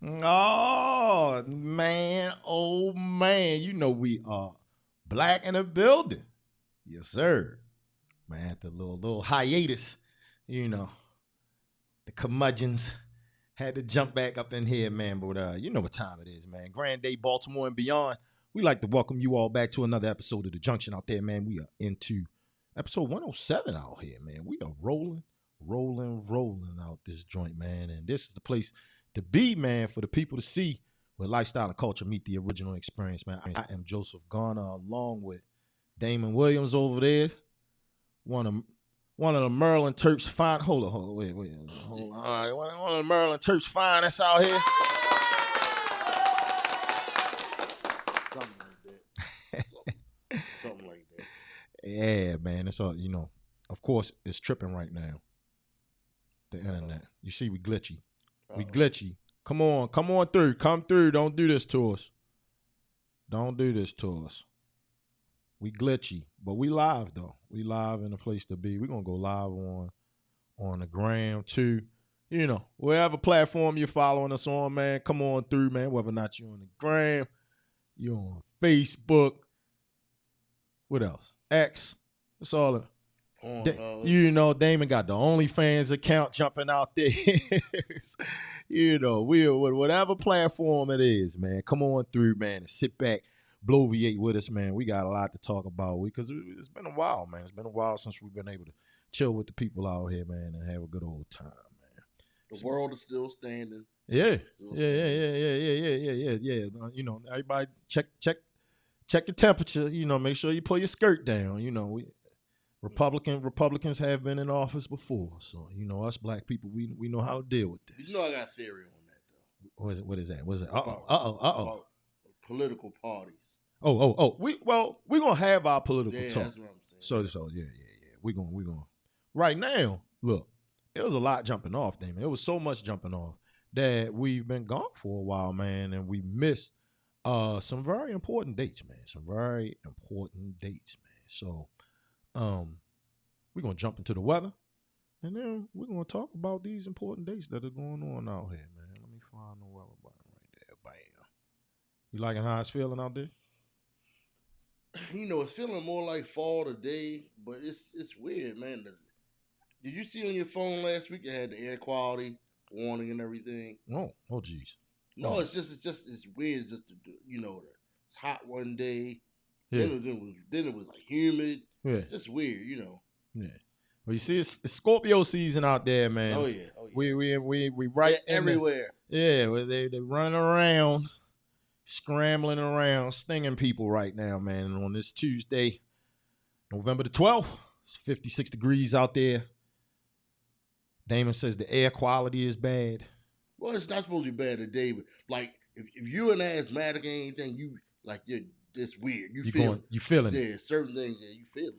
Oh man, oh man, you know we are black in the building. Yes, sir. Man, had the little hiatus, you know, the curmudgeons had to jump back up in here, man. But you know what time it is, man. Grand Day, Baltimore and beyond. We like to welcome you all back to another episode of the Junction out there, man. We are into episode 107 out here, man. We are rolling out this joint, man. And this is the place to be, man, for the people to see where lifestyle and culture meet the original experience, man. I am Joseph Garner, along with Damon Williams over there. One of the Maryland Terps fine. Hold on, wait. Hold on. All right, one of the Maryland Terps finest out here. Something like that. Yeah, man. It's all, you know. Of course, it's tripping right now. The internet. You see, we glitchy. We glitchy. Come on through. Come through. Don't do this to us. We glitchy, but we live though. We live in a place to be. We're gonna go live on the gram too. You know, wherever platform you're following us on, man, come on through, man. Whether or not you're on the gram, you're on Facebook. What else? X. It's all you know, Damon got the OnlyFans account jumping out there. You know, we're whatever platform it is, man. Come on through, man, and sit back. Bloviate with us, man. We got a lot to talk about because it's been a while, man. It's been a while since we've been able to chill with the people out here, man, and have a good old time, man. The world is still standing. Yeah. You know, everybody check your temperature. You know, make sure you pull your skirt down. You know, Republicans have been in office before, so you know us black people, we know how to deal with this. You know, I got a theory on that though. What is that? About political parties. We're gonna have our political talk. That's what I'm saying. So yeah. We're gonna right now, look, it was a lot jumping off, Damon. It was so much jumping off that we've been gone for a while, man, and we missed some very important dates, man. So we're gonna jump into the weather, and then we're gonna talk about these important dates that are going on out here, man. Let me find the weather button right there. Bam. You liking how it's feeling out there? You know, it's feeling more like fall today, but it's weird, man. Did you see on your phone last week it had the air quality warning and everything? Oh, geez. No, it's weird. It's just, you know, it's hot one day, Yeah. then it was like humid. Yeah. It's just weird, you know. Yeah. Well, you see, it's Scorpio season out there, man. Oh yeah. We right everywhere. Where they run around, scrambling around, stinging people right now, man. And on this Tuesday, November the 12th, it's 56 degrees out there. Damon says the air quality is bad. Well, it's not supposed to be bad today, but like if you're an asthmatic or anything, it's weird. You feeling it. Yeah, certain things, you feel it.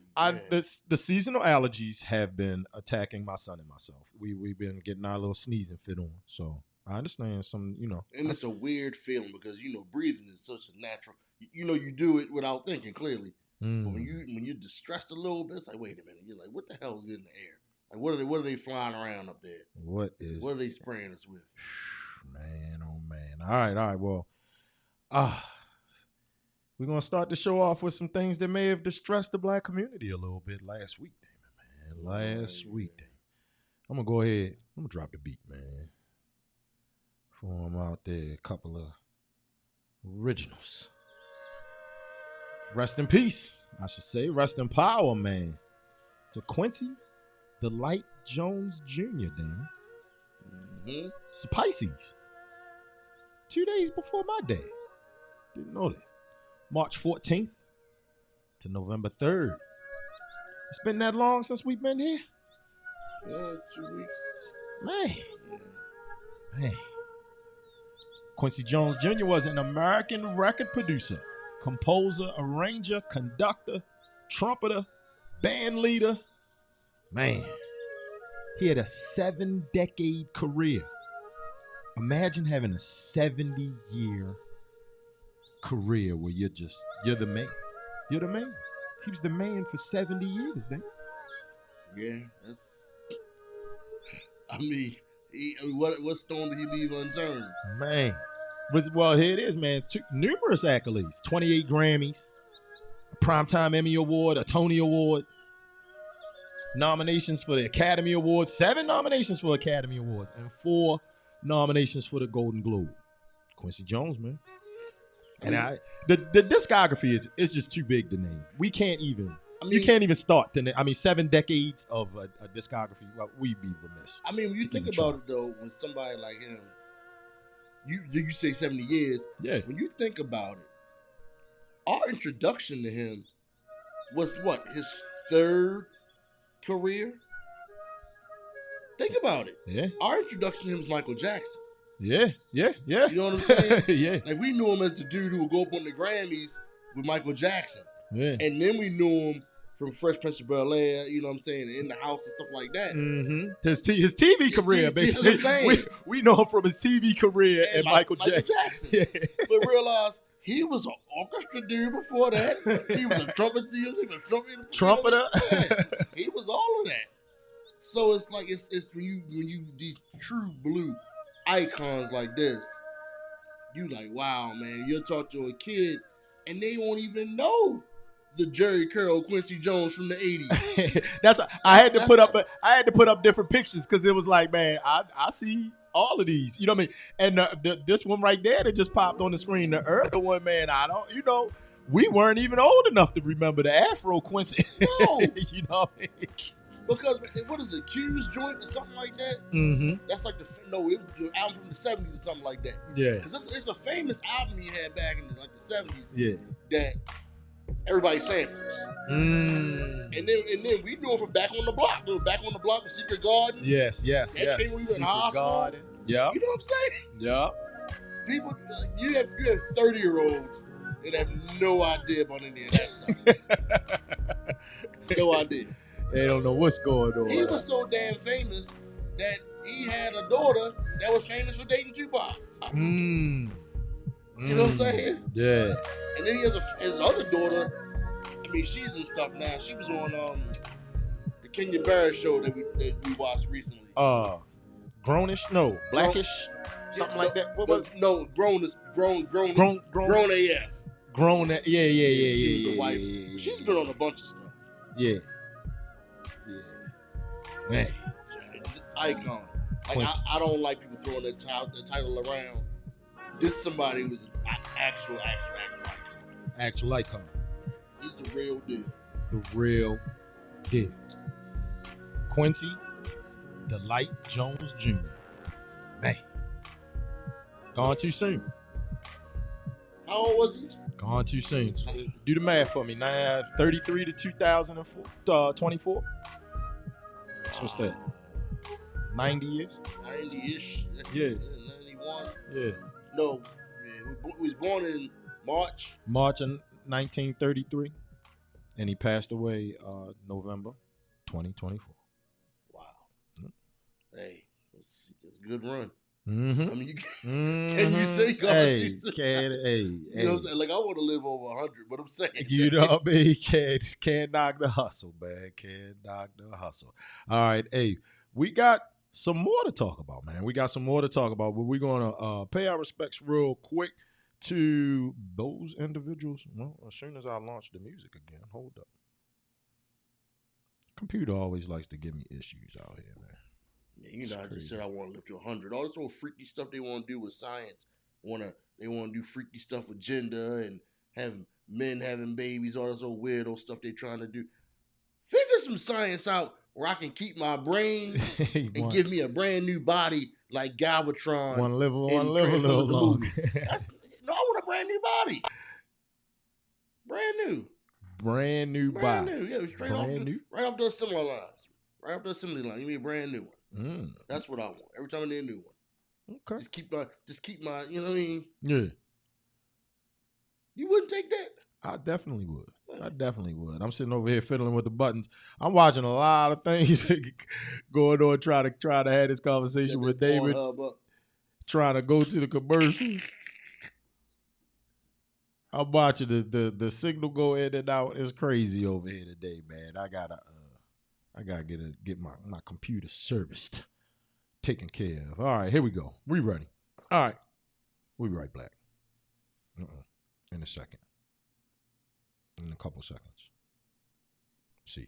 The seasonal allergies have been attacking my son and myself. We've been getting our little sneezing fit on. So I understand some, you know. And it's a weird feeling because, you know, breathing is such a natural, you know, you do it without thinking clearly. But when you're distressed a little bit, it's like, wait a minute. You're like, what the hell is in the air? Like, what are they flying around up there? What are they spraying us with? Man, oh man. All right. Well, we're going to start the show off with some things that may have distressed the black community a little bit last week, Damon, man. Last week, Damon. I'm going to go ahead. I'm going to drop the beat, man. For them out there, a couple of originals. Rest in peace, I should say. Rest in power, man. To Quincy the Light Jones Jr., Damon. It's a Pisces. 2 days before my day. Didn't know that. March 14th to November 3rd. It's been that long since we've been here? Yeah, 2 weeks. Man. Quincy Jones Jr. was an American record producer, composer, arranger, conductor, trumpeter, band leader. Man, he had a 7-decade career. Imagine having a 70-year career where you're the man. You're the man. He was the man for 70 years, then. Yeah, I mean, What stone did he leave unturned? Man. Well, here it is, man. Numerous accolades. 28 Grammys, a Primetime Emmy Award, a Tony Award, nominations for the Academy Awards, 7 nominations for Academy Awards, and 4 nominations for the Golden Globe. Quincy Jones, man. And the discography is just too big to name. We can't even. You can't even start to name. 7 decades of a discography. Well, we'd be remiss. When you think about it though, when somebody like him, you say 70 years. Yeah. When you think about it, our introduction to him was what, his 3rd career? Think about it. Yeah. Our introduction to him was Michael Jackson. Yeah. You know what I'm saying? Yeah. Like, we knew him as the dude who would go up on the Grammys with Michael Jackson. Yeah. And then we knew him from Fresh Prince of Bel-Air, you know what I'm saying, In the House and stuff like that. Mm-hmm. His TV career, basically. We know him from his TV career and Michael Jackson. Yeah. But realize he was an orchestra dude before that. He was a trumpeter. Trumpeter. He was all of that. So it's like it's when you these true blue icons like this, you like, wow, man. You'll talk to a kid and they won't even know the Jerry Curl Quincy Jones from the 80s. That's I had to put up different pictures because it was like, man, I see all of these. You know what I mean? And this one right there that just popped on the screen, the earlier one, man, we weren't even old enough to remember the Afro Quincy. No. You know what I mean? Because what is it, Q's joint or something like that? Mm-hmm. That's like it was the album from the 70s or something like that. Yeah. Because it's a famous album he had back in the 70s. Yeah. That everybody samples. Mm. And then we knew him from Back on the Block. Remember Back on the Block with Secret Garden? Yes. That came when we were in hospital. Yeah. You know what I'm saying? Yeah. People, you have 30-year-olds that have no idea about any of that stuff. No idea. They don't know what's going on. He was so damn famous that he had a daughter that was famous for dating Tupac. You know what I'm saying? Yeah. And then he has his other daughter. She's in stuff now. She was on the Kenya Barris show that we watched recently. Grownish? No, Blackish? Something like that. What was it? No, grown AF. Grown. Yeah. She was the wife. She's been on a bunch of stuff. Yeah. Man. Icon. Like, I don't like people throwing the title around. This is somebody who was an actual icon. He's the real deal. The real deal. Quincy the Light Jones Jr. Man. Gone too soon. How old was he? Gone too soon. Do the math for me. 33 to 2024. What's that? 90 years? 90-ish. Yeah. 91. Yeah. No. Yeah, he was born in March. March of 1933. And he passed away November 2024. Wow. Hey, it's a good run. Mm-hmm. Can you say God? Hey. You know what I'm saying? Like, I want to live over 100, but I'm saying. You know what I mean? Can't knock the hustle, man. Can't knock the hustle. All right. Hey, we got some more to talk about, man. But we're going to pay our respects real quick to those individuals. Well, as soon as I launch the music again, hold up. Computer always likes to give me issues out here, man. Yeah, I just said I want to live to 100. All this old freaky stuff they want to do with science. They want to do freaky stuff with gender and have men having babies, all this old weirdo stuff they're trying to do. Figure some science out where I can keep my brain and give me a brand new body like Galvatron. Want to live a little longer. No, I want a brand new body. Brand new body. Yeah, straight right off the assembly lines. Right off the assembly line. Give me a brand new one. That's what I want. Every time I need a new one. Okay. Just keep my, you know what I mean? Yeah. You wouldn't take that? I definitely would. I'm sitting over here fiddling with the buttons. I'm watching a lot of things going on, try to have this conversation with David. Trying to go to the commercial. I'm watching the signal go in and out. It's crazy over here today, man. I gotta get my computer serviced taken care of. All right, here we go. We ready. All right. We right back. In a second. In a couple seconds. See you.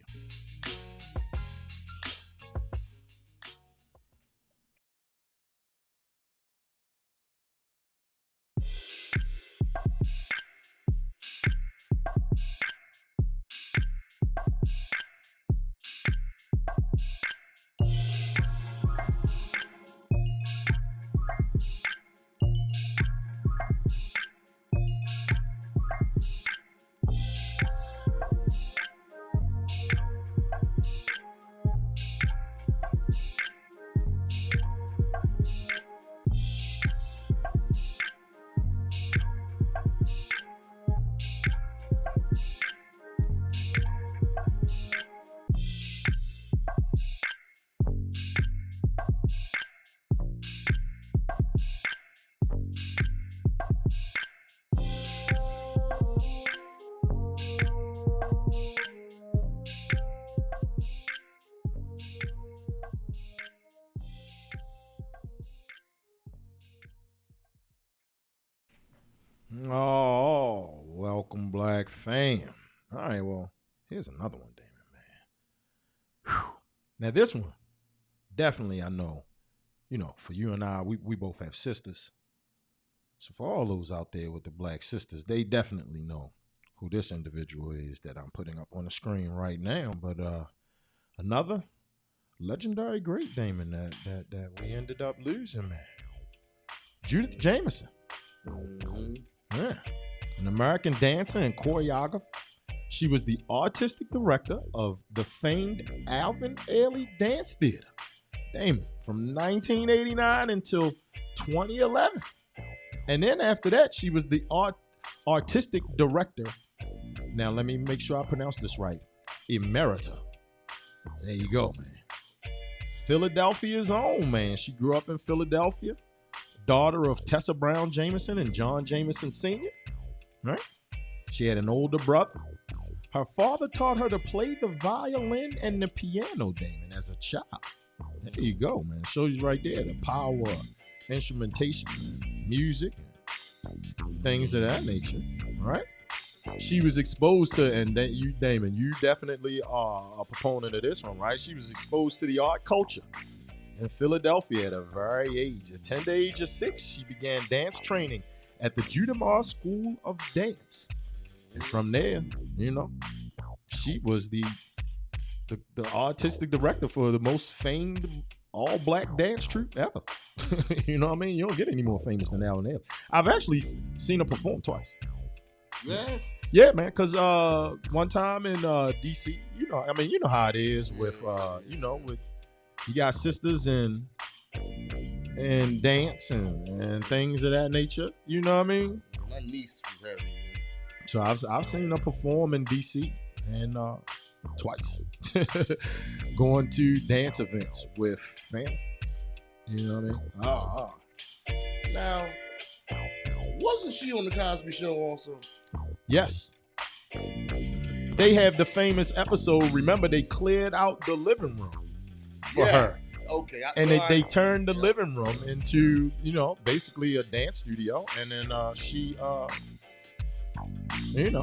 Oh, welcome, Black fam. All right, well, here's another one, Damon, man. Whew. Now, this one, definitely, I know, for you and I, we both have sisters. So for all those out there with the Black sisters, they definitely know who this individual is that I'm putting up on the screen right now. But another legendary great Damon that we ended up losing, man. Judith Jamison. Yeah. An American dancer and choreographer. She was the artistic director of the famed Alvin Ailey Dance Theater. Damon, from 1989 until 2011. And then after that, she was the artistic director. Now, let me make sure I pronounce this right. Emerita. There you go, man. Philadelphia's own, man. She grew up in Philadelphia. Daughter of Tessa Brown Jamison and John Jamison Sr. Right? She had an older brother. Her father taught her to play the violin and the piano, Damon, as a child. There you go, man. Shows you right there the power of instrumentation, music, things of that nature. Right? She was exposed to, and then you, Damon, you definitely are a proponent of this one, right? She was exposed to the art culture in Philadelphia at a very age. At the tender age of 6, she began dance training at the Judemar School of Dance. And from there, she was the artistic director for the most famed all-black dance troupe ever. You know what I mean? You don't get any more famous than Alvin Ailey. I've actually seen her perform twice. Yeah. Yeah, man, because one time in D.C., you know how it is with, with you got sisters and dance and things of that nature. You know what I mean? My niece was heavy. So I've seen her perform in DC and twice, going to dance events with family. You know what I mean? Now, wasn't she on the Cosby Show also? Yes. They have the famous episode. Remember, they cleared out the living room for her. Okay. They turned the living room into, basically a dance studio. And then she, how she do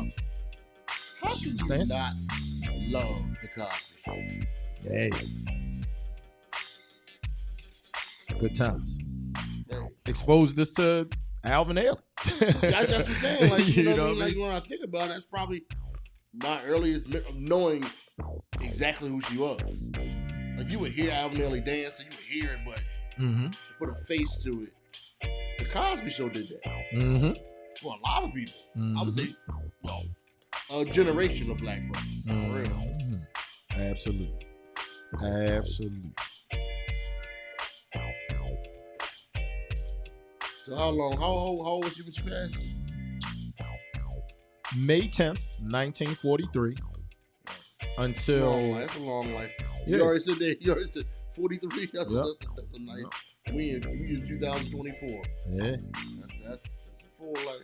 was you dancing. not love the Cosby Show? Hey. Good times. Hey. Exposed this to Alvin Ailey. That's what I'm saying. Like, you know what I mean? mean? When I think about it, that's probably my earliest of knowing exactly who she was. Like, you would hear Alvin Ailey dance, and you would hear it, but to put a face to it. The Cosby Show did that. For a lot of people. I would say, a generation of black folks. For real. Absolutely. So how old was she when she passed? May 10th, 1943. Until That's a long life. Yeah. You already said that. You already said 43. That's Yep. a nice. We in 2024. Yeah. That's a full life.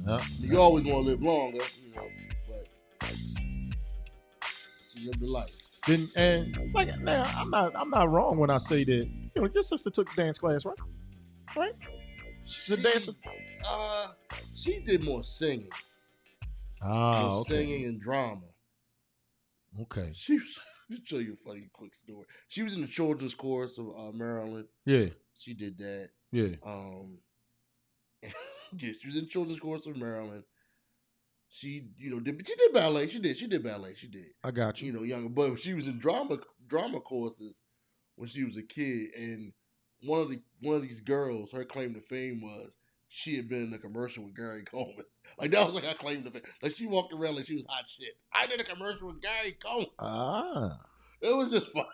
Yep. You always want to live longer, but she lived a life. And like now, I'm not wrong when I say that, your sister took dance class, right? Right? She's a dancer. She did more singing. Ah, okay. Singing and drama. Okay. She was. Let me tell you a funny quick story. She was in the children's chorus of Maryland. Yeah. She did that. Yeah. Yeah, she was in the children's chorus of Maryland. She, did ballet. She did ballet. She did. I got you. Younger, but she was in drama courses when she was a kid, and one of these girls, her claim to fame was she had been in a commercial with Gary Coleman. Like that was like her claim to fame. Like she walked around like she was hot shit. I did a commercial with Gary Coleman. Ah, it was just fun.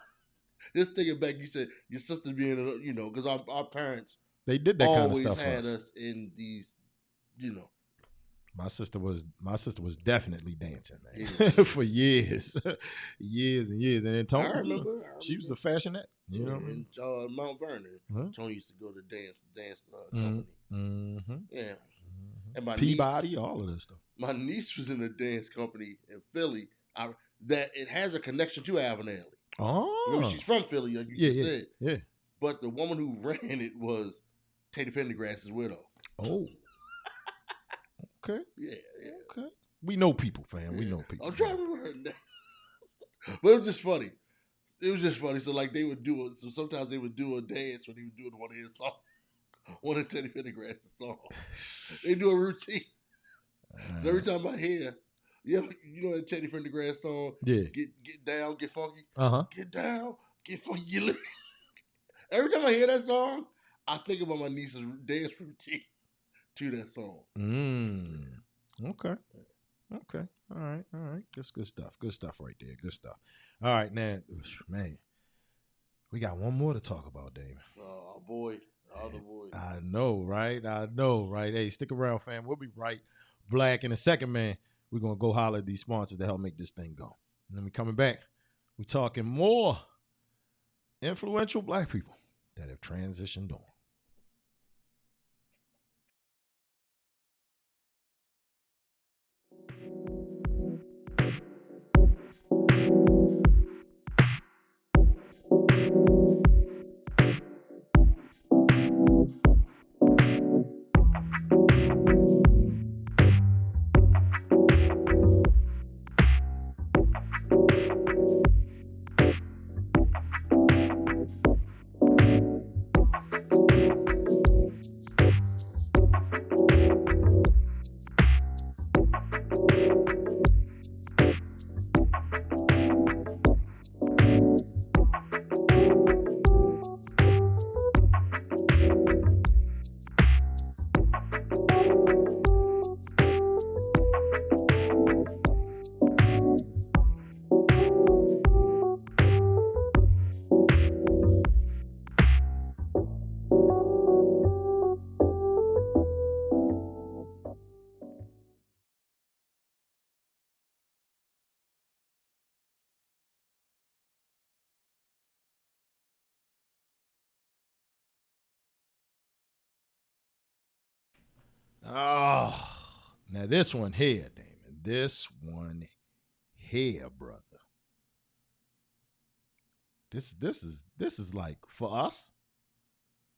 Just thinking back, you said your sister being, because our parents they did that kind of stuff. Always had us in these, My sister was definitely dancing, man, Yeah. for years, years and years. And then Tony, I remember. she was a fashionette. You know what I mean? In Mount Vernon, Huh? Tony used to go to dance company. Mm-hmm. Yeah, and my Peabody, niece, all of this stuff. my niece was in a dance company in Philly. That it has a connection to Alvin Ailey. Oh, Remember, she's from Philly, like you just said. Yeah. But the woman who ran it was Teddy Pendergrass's widow. Oh. Okay. Yeah. Okay. We know people, fam. We know people. I'm trying to remember her name. But it was just funny. So like they would do it. So sometimes they would do a dance when he was doing one of his songs, one of Teddy Pendergrass's songs. They do a routine. So every time I hear, that Teddy Pendergrass song, Yeah. Get down, get funky. Get down, get funky. Every time I hear that song, I think about my niece's dance routine to that song. Okay. All right. Good stuff. Good stuff right there. Good stuff. All right, now, man, we got one more to talk about, Damon. Oh, boy. Other boy. I know, right? Hey, stick around, fam. We'll be right back in a second, man. We're going to go holler at these sponsors to help make this thing go. And then we coming back. We talking more influential black people that have transitioned on. Oh, now this one here, Damon. This one here, brother. This is like for us.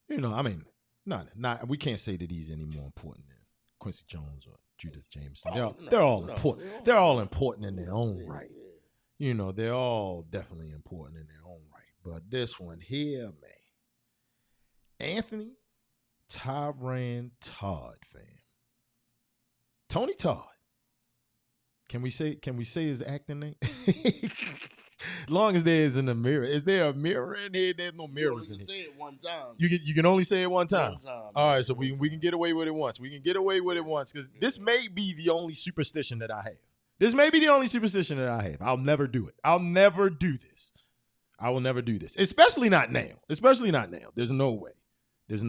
I mean, not we can't say that he's any more important than Quincy Jones or Judith Jameson. They're all important. They're all important in their own right. They're all definitely important in their own right. But this one here, man. Anthony Tyran Todd, fam. Tony Todd. Can we say his acting name? Long as there isn't a mirror. Is there a mirror in here? There's no mirrors in here. Say it one time. You can only say it one time. All right, so we can get away with it once. We can get away with it once because this may be the only superstition that I have. I'll never do it. I'll never do this. I will never do this. Especially not now. There's no way. This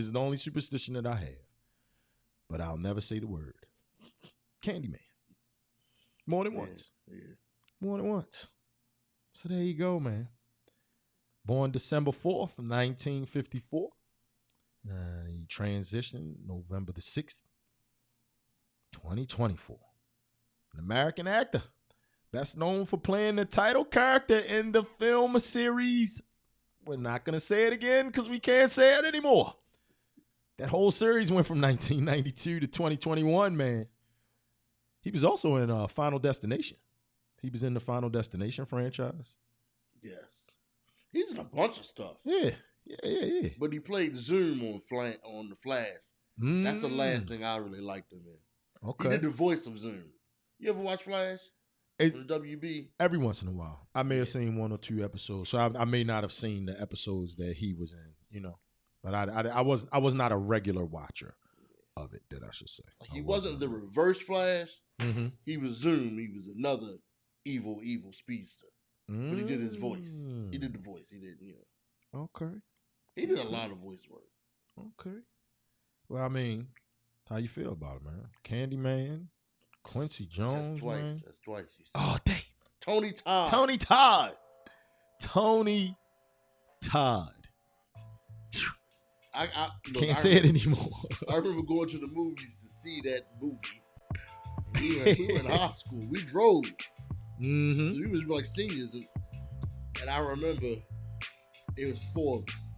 is the only superstition that I have. But I'll never say the word Candyman. More than once. Yeah. More than once. So there you go, man. Born December 4th, 1954. He transitioned November the 6th, 2024. An American actor. Best known for playing the title character in the film series We're not going to say it again because we can't say it anymore. That whole series went from 1992 to 2021, man. He was also in Final Destination. He was in the Final Destination franchise. Yes. He's in a bunch of stuff. Yeah. But he played Zoom on The Flash. That's the last thing I really liked him in. Okay. He did the voice of Zoom. You ever watch Flash? On the WB? Every once in a while. I may have seen 1 or 2 episodes. So I may not have seen the episodes that he was in, you know. But I was not a regular watcher of it, that I should say. He wasn't the reverse Flash. Mm-hmm. He was Zoom. He was another evil speedster. But he did his voice. He did the voice. He did, you know. Okay. He did a lot of voice work. Okay. Well, I mean, how you feel about it, man? Candyman, Quincy Jones, That's twice. man. That's twice. Oh, dang. Tony Todd. Tony Todd. Look, Can't say it anymore. I remember going to the movies to see that movie. We were in high school. We drove. Mm-hmm. So we was like seniors. And I remember it was 4 of us.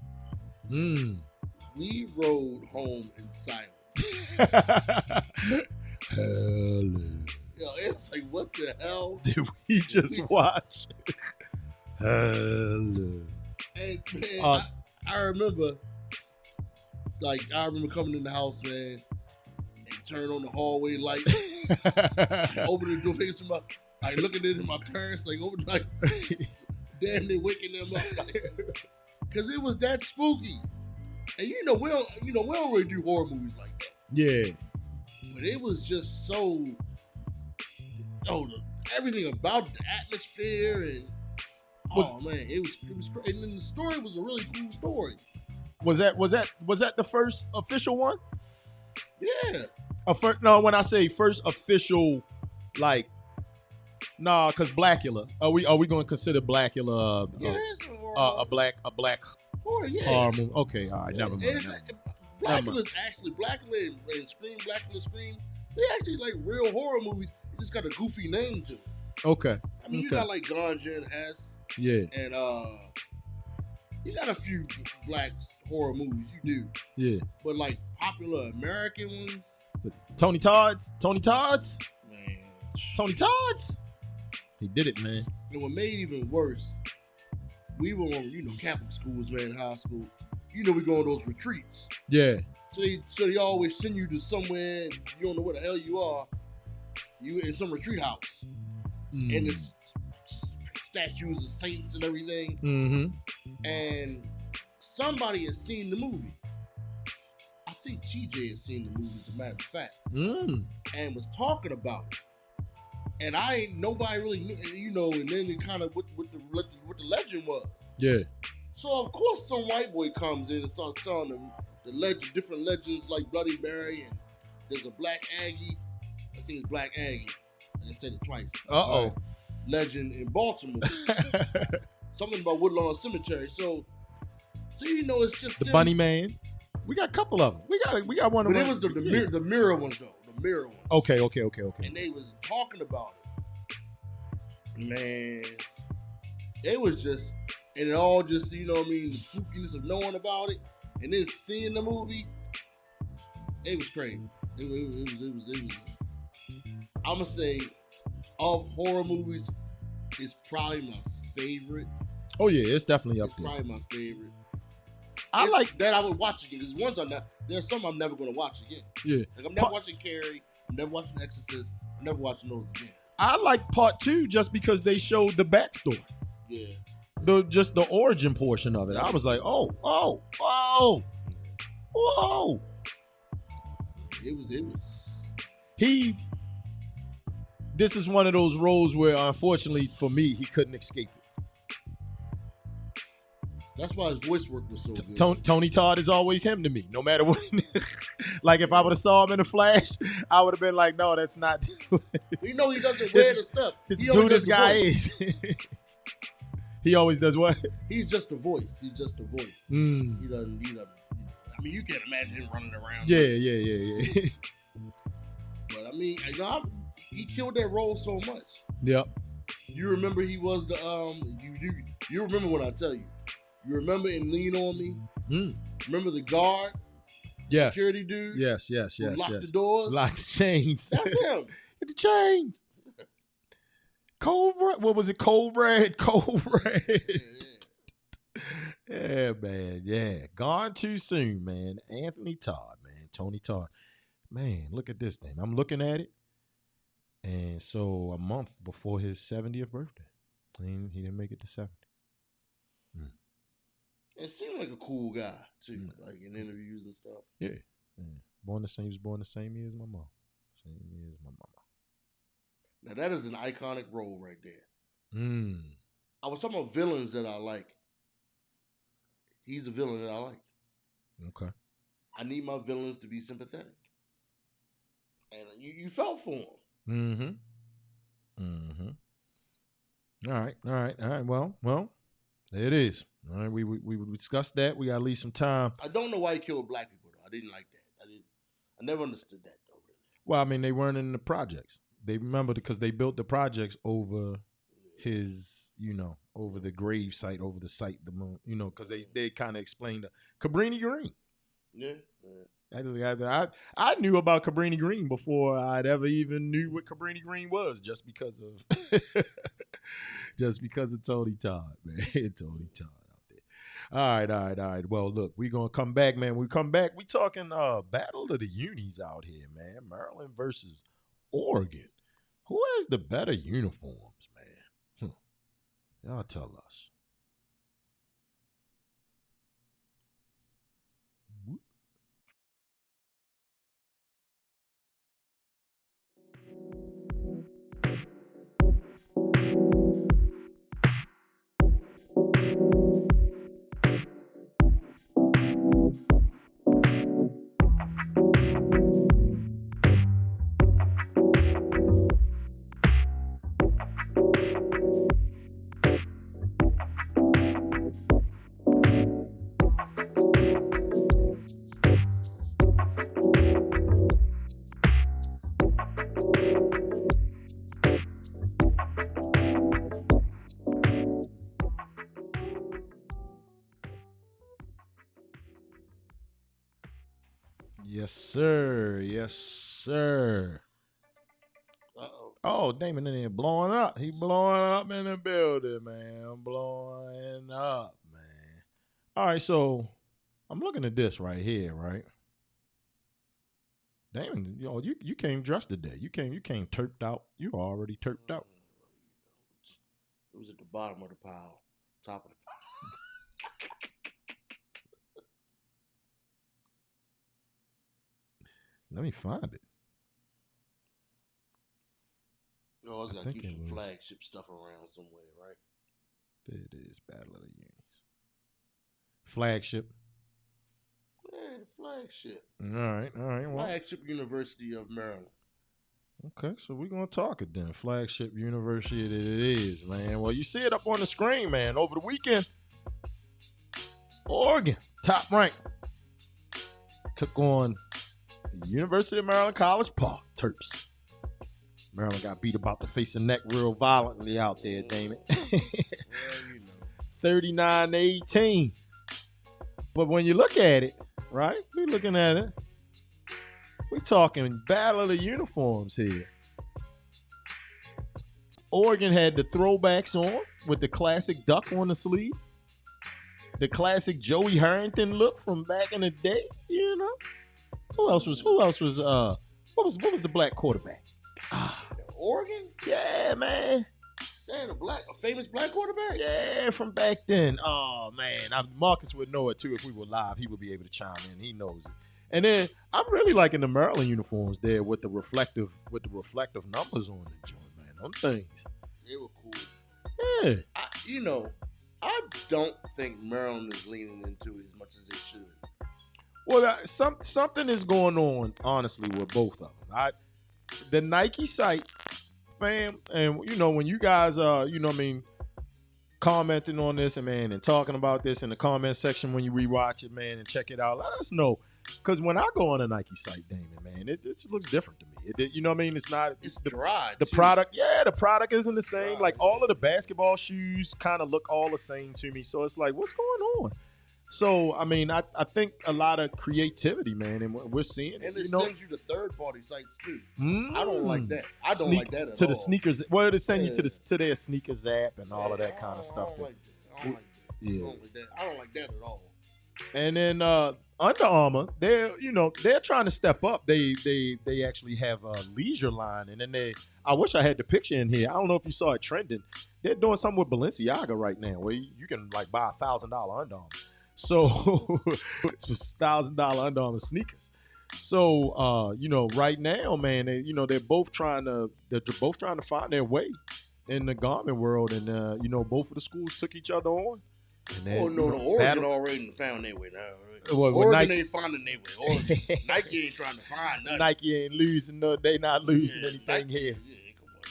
We rode home in silence. Hell. Yo, it was like, what the hell did we just watch? Hell. And man, I remember coming in the house, man, and turn on the hallway light, open the door, looking into my parents, damn, they waking them up, because it was that spooky. And we don't really do horror movies like that. Yeah. But it was just so, everything about the atmosphere and it was great. And then the story was a really cool story. Was that the first official one? Yeah. No, when I say first official, because Blackula. Are we going to consider Blackula a black horror movie? Okay, all right, never mind. Blackula's actually Blackula and Scream. They actually like real horror movies. It just got a goofy name to it. Okay. I mean, you got like Ganja and Hess. Yeah. And you got a few black horror movies. You do. Yeah. But like popular American ones. Tony Todd's. Man. Tony Todd's. He did it, man. And what made it even worse, we were on, Catholic schools, man, high school. We go on those retreats. Yeah. So they always send you to somewhere and you don't know where the hell you are. You in some retreat house. And there's statues of saints and everything. Mm-hmm. And somebody has seen the movie. I think TJ has seen the movie, as a matter of fact. And was talking about it. And nobody really knew, and then it kind of what the legend was. Yeah. So of course some white boy comes in and starts telling them different legends like Bloody Mary, and there's a Black Aggie. I think it's Black Aggie. I said it twice. Legend in Baltimore. Something about Woodlawn Cemetery. So it's just the Bunny Man. We got a couple of them. We got one. But it was the mirror ones though. The mirror ones. Okay. And they was talking about it. Man, it was just, and it all just, the spookiness of knowing about it, and then seeing the movie. It was crazy. It was. I'm gonna say, of horror movies, it's probably my favorite. Oh yeah, it's definitely up there. It's probably my favorite. I like that. I would watch again. There's some I'm never gonna watch again. Yeah. Like I'm never watching Carrie. I'm never watching Exorcist. I'm never watching those again. I like part 2 just because they showed the backstory. Yeah. Just the origin portion of it. I was like, whoa. It was. This is one of those roles where, unfortunately for me, he couldn't escape it. That's why his voice work was so good. Tony Todd is always him to me, no matter what. Like if I would have saw him in a Flash, I would have been like, no, that's not. He doesn't wear the stuff. This is who this guy is. He always does what? He's just a voice. He doesn't. He doesn't. I mean, you can't imagine him running around. Yeah. But I mean, he killed that role so much. Yep. You remember he was the you remember when I tell you, You remember in Lean On Me? Remember the guard? Yes. Security dude? Yes. Who locked the doors? Lock the chains. That's him. Get the chains. Cold Red. What was it? Cold Red. Cold Red. Yeah, man. Yeah. Gone too soon, man. Anthony Todd, man. Tony Todd. Man, look at this thing. I'm looking at it. And so a month before his 70th birthday. He didn't make it to 70. It seemed like a cool guy, too, like in interviews and stuff. Yeah. He was born the same year as my mom. Same year as my mama. Now, that is an iconic role right there. I was talking about villains that I like. He's a villain that I like. Okay. I need my villains to be sympathetic. And you felt for him. All right. Well, there it is. All right, we discussed that. We gotta leave some time. I don't know why he killed black people though. I didn't like that. I never understood that though. Really. Well, I mean, they weren't in the projects. They remember because they built the projects over his, over the grave site, over the site, the moon, because they kind of explained Cabrini Green. Yeah. I knew about Cabrini Green before I'd ever even knew what Cabrini Green was, just because of Tony Todd, man. Tony Todd out there. All right. Well, look, we're gonna come back, man. When we come back, we talking battle of the unis out here, man. Maryland versus Oregon. Who has the better uniforms, man? Y'all tell us. Yes, sir. Yes, sir. Uh-oh. Oh, Damon in there blowing up. He blowing up in the building, man. Blowing up, man. All right, so I'm looking at this right here, right? Damon, you came dressed today. You came terped out. You already terped out. It was at the bottom of the pile, top of the pile. Let me find it. I was gonna keep some flagship stuff around somewhere, right? There it is, Battle of the Unis. Flagship. Yeah, the flagship. All right. Flagship University of Maryland. Okay, so we're gonna talk it then. Flagship University it is, man. Well, you see it up on the screen, man. Over the weekend, Oregon, top rank, took on the University of Maryland College Park Terps. Maryland got beat about the face and neck real violently out there, Damon. 39-18. But when you look at it, right? We're looking at it. We're talking battle of the uniforms here. Oregon had the throwbacks on with the classic duck on the sleeve. The classic Joey Harrington look from back in the day, Who else was what was the black quarterback? Oregon? Yeah, man. They had a famous black quarterback? Yeah, from back then. Oh, man. Marcus would know it, too. If we were live, he would be able to chime in. He knows it. And then I'm really liking the Maryland uniforms there with the reflective numbers on the joint, man. Them things. They were cool. Yeah. I don't think Maryland is leaning into it as much as they should. Well, something is going on, honestly, with both of them. The Nike site, fam, and when you guys commenting on this and talking about this in the comment section when you rewatch it, man, and check it out, let us know. because when I go on a Nike site, Damon, man, it just looks different to me. You know what I mean? It's not. It's dry. The product, the product isn't the same. Dry, like all of the basketball shoes kind of look all the same to me. So it's like, what's going on? So I mean, I think a lot of creativity, man, and we're seeing it. And it you sends you to third-party sites too. I don't like that. I don't like that at all. To the sneakers, well, they send you to their sneakers app and all of that kind of stuff. I don't like that. I don't like that. Yeah. I don't like that at all. And then Under Armour, they're trying to step up. They actually have a leisure line, and then I wish I had the picture in here. I don't know if you saw it trending. They're doing something with Balenciaga right now, where you can like buy $1,000 Under Armour. So it's $1,000 Under Armour sneakers. So right now, man, they're both trying to find their way in the garment world, and both of the schools took each other on. And the Oregon already found their way now. Right? Oregon ain't finding their way. Nike ain't trying to find nothing. Nike ain't losing. No, they not losing anything Nike, here. Yeah, come on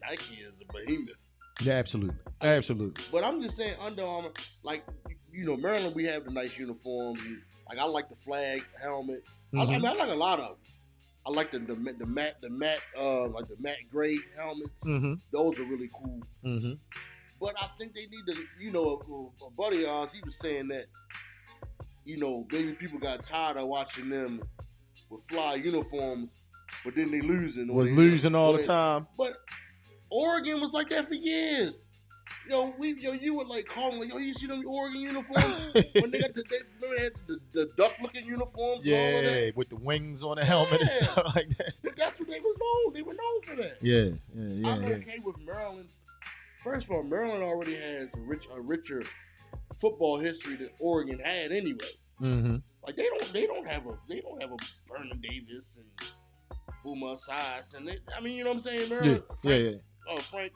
now. Nike is a behemoth. Yeah, absolutely. But I'm just saying, Under Armour, like Maryland, we have the nice uniforms. Like I like the flag helmet. Mm-hmm. I like a lot of them. I like the matte like the matte gray helmets. Mm-hmm. Those are really cool. Mm-hmm. But I think they need to, a buddy of ours, he was saying that, maybe people got tired of watching them with fly uniforms, but then they losing. Losing all the time. But Oregon was like that for years. You would like call them like, you see them Oregon uniforms? When they had the duck-looking uniforms and all of that? With the wings on the helmet and stuff like that. But that's what they was known. They were known for that. Yeah. I'm okay with Maryland. First of all, Maryland already has a richer football history than Oregon had anyway. Mm-hmm. Like they don't have a Vernon Davis and Boomer Esiason, and you know what I'm saying? Maryland, Frank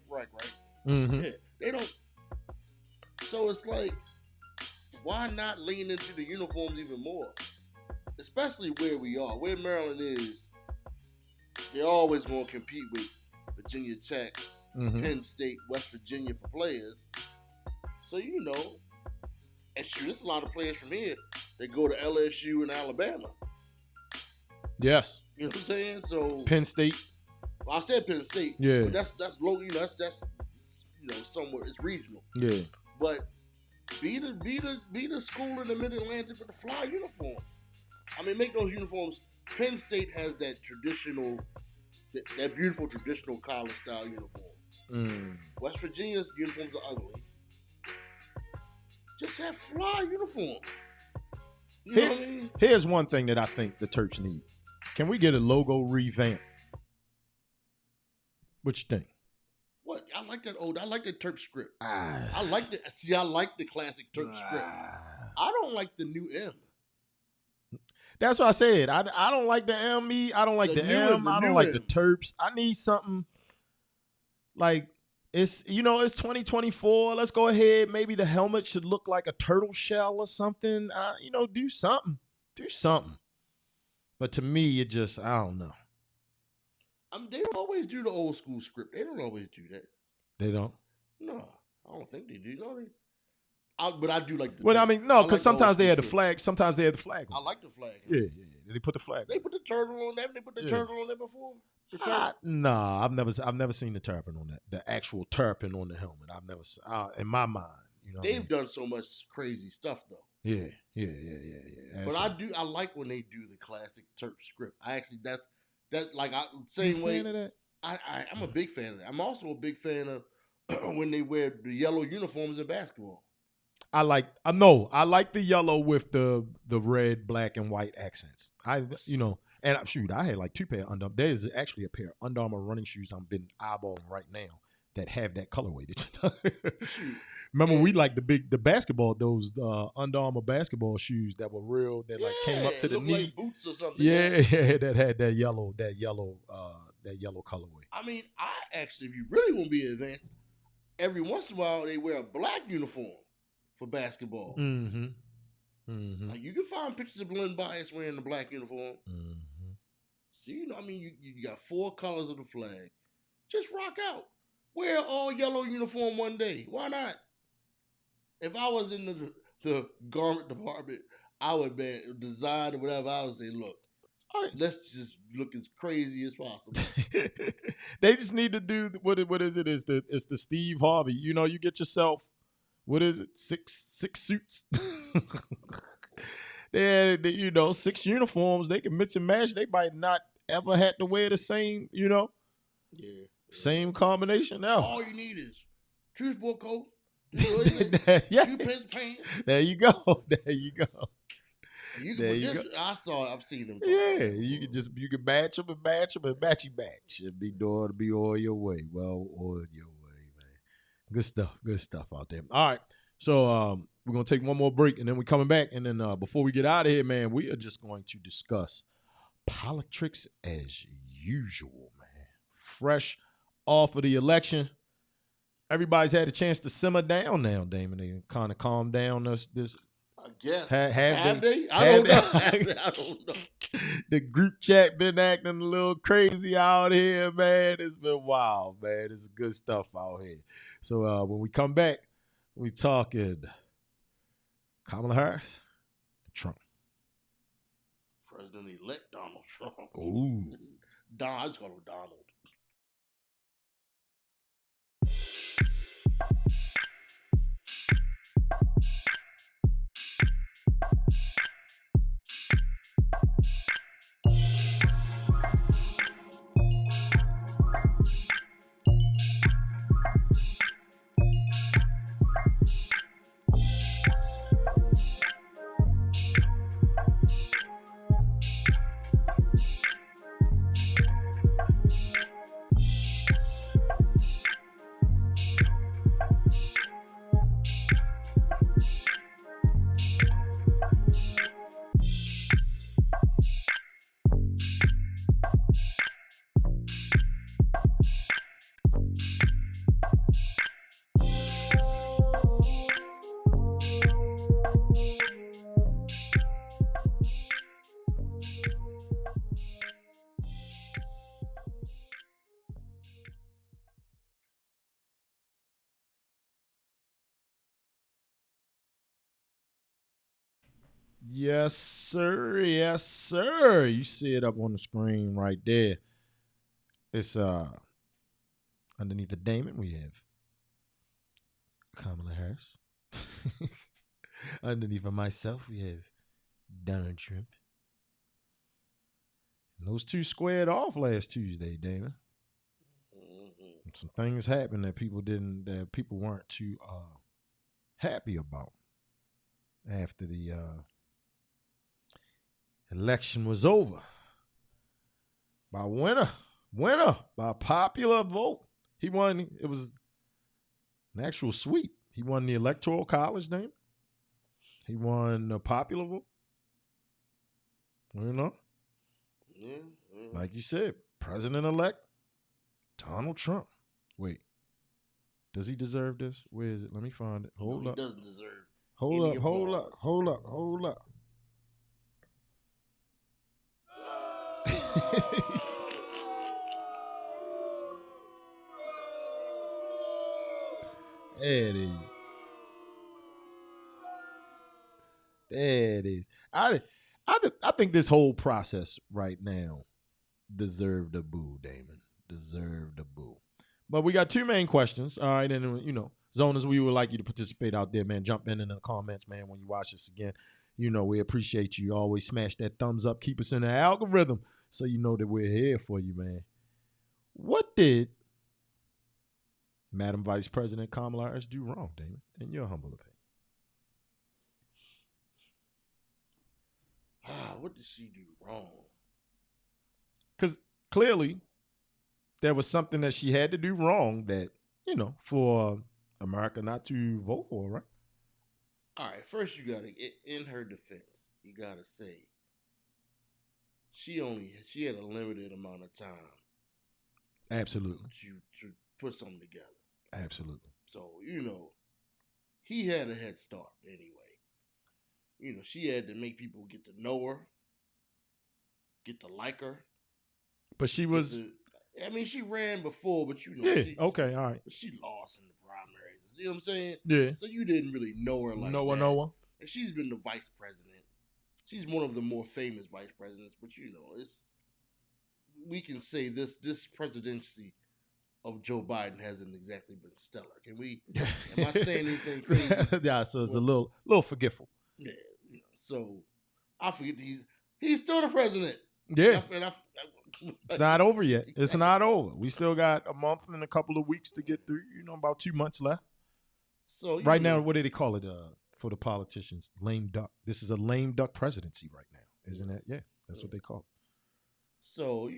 Reich, right? Mm-hmm. Yeah, they don't. So it's like, why not lean into the uniforms even more? Especially where we are, where Maryland is. They're always going to compete with Virginia Tech, mm-hmm. Penn State, West Virginia for players. So, and shoot, there's a lot of players from here that go to LSU and Alabama. Yes. You know what I'm saying? So Penn State. Well, I said Penn State. Yeah. But that's low. That's somewhere it's regional. Yeah. But be the school in the Mid-Atlantic with the fly uniforms. I mean, make those uniforms. Penn State has that traditional, that beautiful traditional college style uniform. West Virginia's uniforms are ugly. Just have fly uniforms. You know what I mean? Here's one thing that I think the Terps need. Can we get a logo revamp? What you think? What? I like that old. I like the Terp script. I like the classic Terp script. I don't like the new M. That's what I said. I don't like the ME. I don't like the M. I don't like the Terps. I need something like it's 2024. Let's go ahead. Maybe the helmet should look like a turtle shell or something. Do something. Do something. But to me, it just, I don't know. They don't always do the old school script. They don't always do that. They don't? No, I don't think they do. No, but I do like the. Well, I mean, no, because sometimes they had the flag. Sometimes they had the flag. I like the flag. Yeah. They put the flag. They put the turtle on that. They put the turtle on that before. Nah, I've never seen the turpin on that. The actual turpin on the helmet. I've never seen. In my mind, they've done so much crazy stuff though. Yeah. But I like when they do the classic Terp script. I actually same way. Fan of that? I'm a big fan of that. I'm also a big fan of when they wear the yellow uniforms in basketball. I like the yellow with the red, black, and white accents. And I had like two pair of Under Armour. There is actually a pair of Under Armour running shoes I've been eyeballing right now that have that colorway. Remember, we like the basketball, those Under Armour basketball shoes that were real, that came up to the knee, like boots or something. Yeah, that had that yellow colorway. I mean, if you really want to be advanced, every once in a while they wear a black uniform for basketball. Mm-hmm. Mm-hmm. Like you can find pictures of Glenn Bias wearing the black uniform. Mm-hmm. See, you got 4 colors of the flag. Just rock out. Wear all yellow uniform one day. Why not? If I was in the garment department, I would design or whatever. I would say, look, let's just look as crazy as possible. They just need to do what is it? It's the Steve Harvey. You know, you get yourself, what is it? Six suits. They you know, 6 uniforms. They can mix and match. They might not ever have to wear the same, you know, same combination. Now all you need is 2 sport coats, yeah. 2 pants, pants. There you go. There you go. I've seen them. Yeah, you can match them and matchy match. It'd be all your way. Well, all your way, man. Good stuff out there. All right, so we're gonna take one more break and then we're coming back. And then before we get out of here, man, we are just going to discuss politics as usual, man. Fresh off of the election, everybody's had a chance to simmer down now, Damon. They kind of calm down this. I guess. Have they? I don't know. The group chat been acting a little crazy out here, man. It's been wild, man. It's good stuff out here. So when we come back, we talking Kamala Harris, Trump. President-elect Donald Trump. Ooh. I just call him Donald. Yes, sir. Yes, sir. You see it up on the screen right there. It's underneath the Damon, we have Kamala Harris. Underneath of myself, we have Donald Trump. And those two squared off last Tuesday, Damon. Some things happened that people weren't too happy about after the election was over. By winner, by popular vote. He won. It was an actual sweep. He won the Electoral College, name. He won the popular vote. You know? Yeah. Like you said, President-elect Donald Trump. Wait. Does he deserve this? Where is it? Let me find it. Hold up. He doesn't deserve. Hold up. There it is. There it is. I think this whole process right now deserved a boo, Damon. Deserved a boo. But we got two main questions. All right, and you know, zoners, we would like you to participate out there, man. Jump in the comments, man, when you watch this again. You know, we appreciate you. Always smash that thumbs up. Keep us in the algorithm so you know that we're here for you, man. What did Madam Vice President Kamala Harris do wrong, Damon, in your humble opinion? What did she do wrong? Because clearly there was something that she had to do wrong that, you know, for America not to vote for, right? All right, first you got to, in her defense, you got to say she had a limited amount of time. Absolutely. To put something together. Absolutely. So, you know, he had a head start anyway. You know, she had to make people get to know her, get to like her. But she was... she ran before, but you know. Yeah, okay, all right. But she lost in the primaries. You know what I'm saying? Yeah. So you didn't really know her like that. Know her. And she's been the vice president she's one of the more famous vice presidents. But we can say this presidency of Joe Biden hasn't exactly been stellar. Can we? Am I saying anything crazy? Yeah, so it's a little forgetful. Yeah, so I forget he's still the president. Yeah, it's not over yet. Exactly. It's not over. We still got a month and a couple of weeks to get through. About 2 months left. So right now, what do they call it for the politicians? Lame duck. This is a lame duck presidency right now, isn't it? Yeah, that's what they call it. So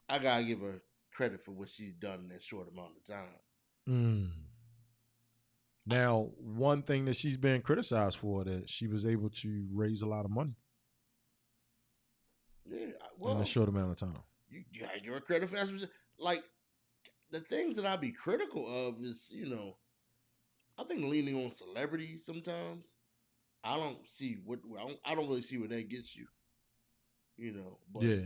I gotta give her credit for what she's done in that short amount of time. Now, one thing that she's been criticized for, that she was able to raise a lot of money. Yeah, in a short amount of time. You gotta give her credit for that. Like, the things that I be critical of is, I think leaning on celebrities sometimes. I don't really see what that gets you. But yeah.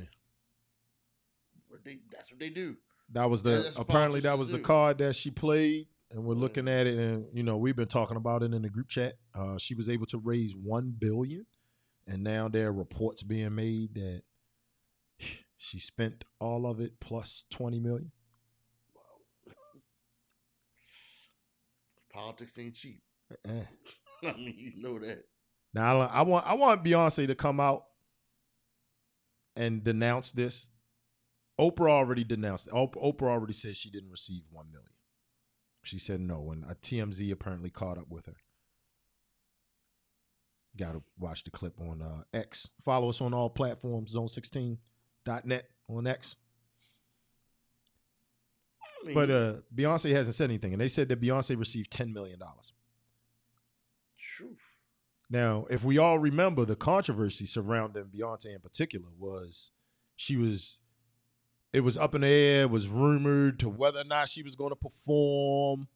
That's what they do. That was apparently that was the card that she played, and we're looking at it, and we've been talking about it in the group chat. She was able to raise $1 billion, and now there are reports being made that she spent all of it plus $20 million. Wow. Politics ain't cheap. I mean, you know that. Now I want Beyonce to come out and denounce this. Oprah already denounced it. Oprah already said she didn't receive $1 million. She said no, and TMZ apparently caught up with her. You got to watch the clip on X. Follow us on all platforms, zone16.net on X. But Beyonce hasn't said anything, and they said that Beyonce received $10 million. True. Now, if we all remember, the controversy surrounding Beyonce in particular was it was up in the air, it was rumored to whether or not she was going to perform,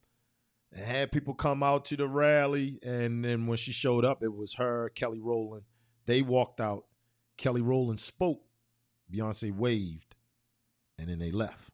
and had people come out to the rally. And then when she showed up, it was her, Kelly Rowland. They walked out. Kelly Rowland spoke. Beyonce waved, and then they left.